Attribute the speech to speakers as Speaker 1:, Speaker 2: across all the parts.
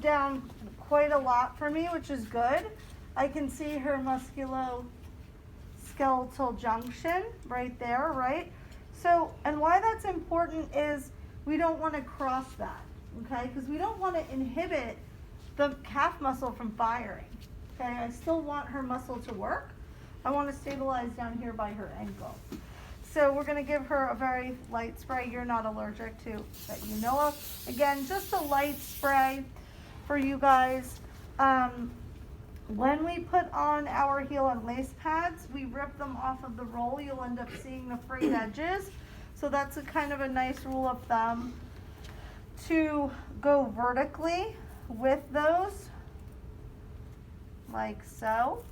Speaker 1: down quite a lot for me, which is good. I can see her musculoskeletal junction right there, right? So, and why that's important is we don't want to cross that, okay? Because we don't want to inhibit the calf muscle from firing, okay? I still want her muscle to work. I want to stabilize down here by her ankle. So we're going to give her a very light spray you're not allergic to that you know of. Again, just a light spray for you guys. When we put on our heel and lace pads, we rip them off of the roll. You'll end up seeing the frayed edges. So that's a kind of a nice rule of thumb to go vertically with those, like so.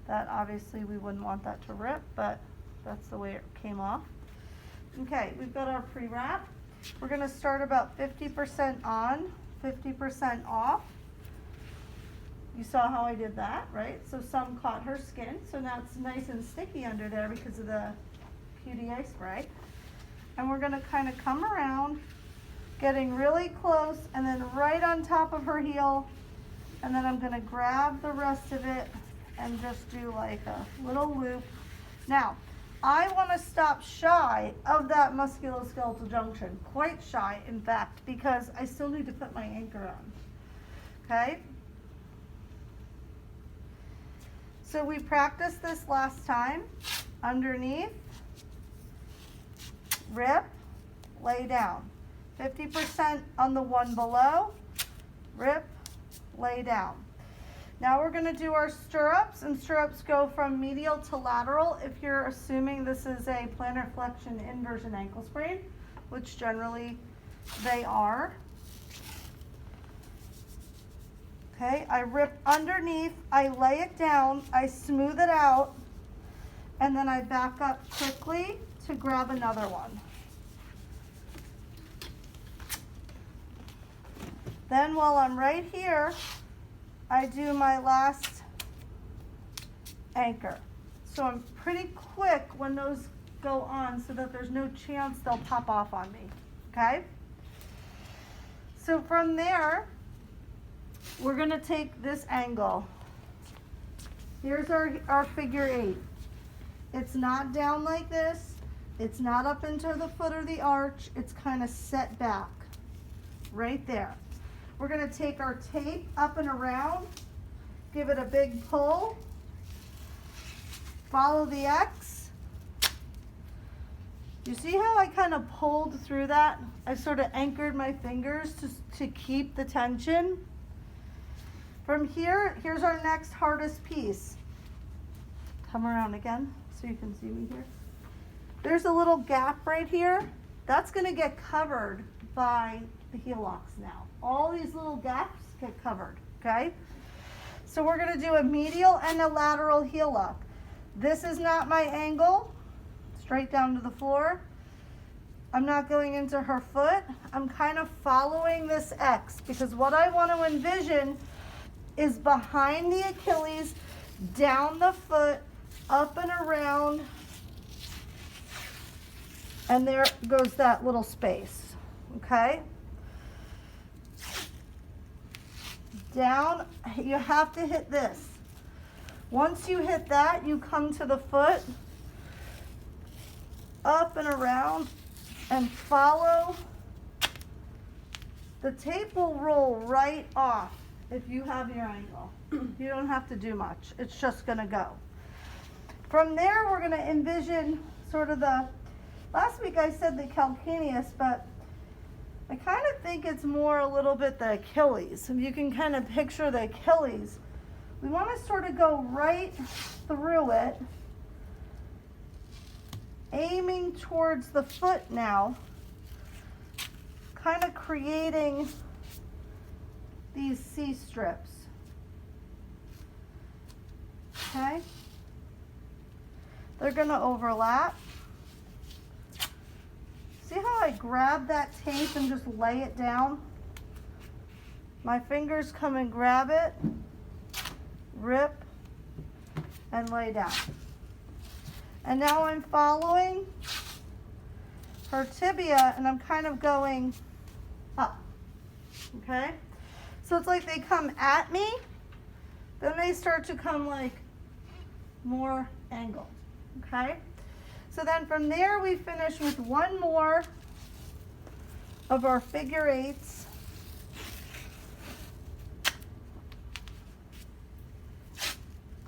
Speaker 1: That obviously we wouldn't want that to rip, but that's the way it came off. Okay, we've got our pre-wrap. We're gonna start about 50% on, 50% off. You saw how I did that, right? So some caught her skin, so now it's nice and sticky under there because of the PDA spray. And we're gonna kind of come around, getting really close, and then right on top of her heel, and then I'm gonna grab the rest of it and just do like a little loop. Now, I want to stop shy of that musculoskeletal junction, quite shy in fact, because I still need to put my anchor on, okay? So we practiced this last time. Underneath, rip, lay down. 50% on the one below, rip, lay down. Now we're going to do our stirrups, and stirrups go from medial to lateral if you're assuming this is a plantar flexion inversion ankle sprain, which generally they are. Okay, I rip underneath, I lay it down, I smooth it out, and then I back up quickly to grab another one. Then while I'm right here, I do my last anchor. So I'm pretty quick when those go on so that there's no chance they'll pop off on me, okay? So from there, we're gonna take this angle. Here's our figure 8. It's not down like this. It's not up into the foot or the arch. It's kind of set back, right there. We're gonna take our tape up and around, give it a big pull, follow the X. You see how I kind of pulled through that? I sort of anchored my fingers to keep the tension. From here, here's our next hardest piece. Come around again so you can see me here. There's a little gap right here. That's gonna get covered by the heel locks now. All these little gaps get covered, okay? So we're gonna do a medial and a lateral heel lock. This is not my angle, straight down to the floor. I'm not going into her foot. I'm kind of following this X because what I want to envision is behind the Achilles, down the foot, up and around, and there goes that little space, okay? Down, you have to hit this. Once you hit that, you come to the foot, up and around, and follow. The tape will roll right off if you have your angle. You don't have to do much. It's just gonna go. From there, we're gonna envision sort of the, last week I said the calcaneus, but I kind of think it's more a little bit the Achilles. If you can kind of picture the Achilles, we want to sort of go right through it, aiming towards the foot now, kind of creating these C strips. Okay? They're going to overlap. See how I grab that tape and just lay it down? My fingers come and grab it, rip, and lay down. And now I'm following her tibia and I'm kind of going up. okay? So it's like they come at me, then they start to come like more angled, okay? So then from there we finish with one more of our figure eights.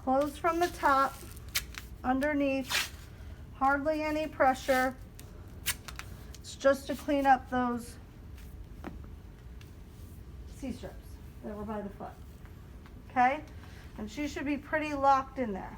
Speaker 1: Close from the top, underneath, hardly any pressure. It's just to clean up those C-strips that were by the foot, okay? And she should be pretty locked in there.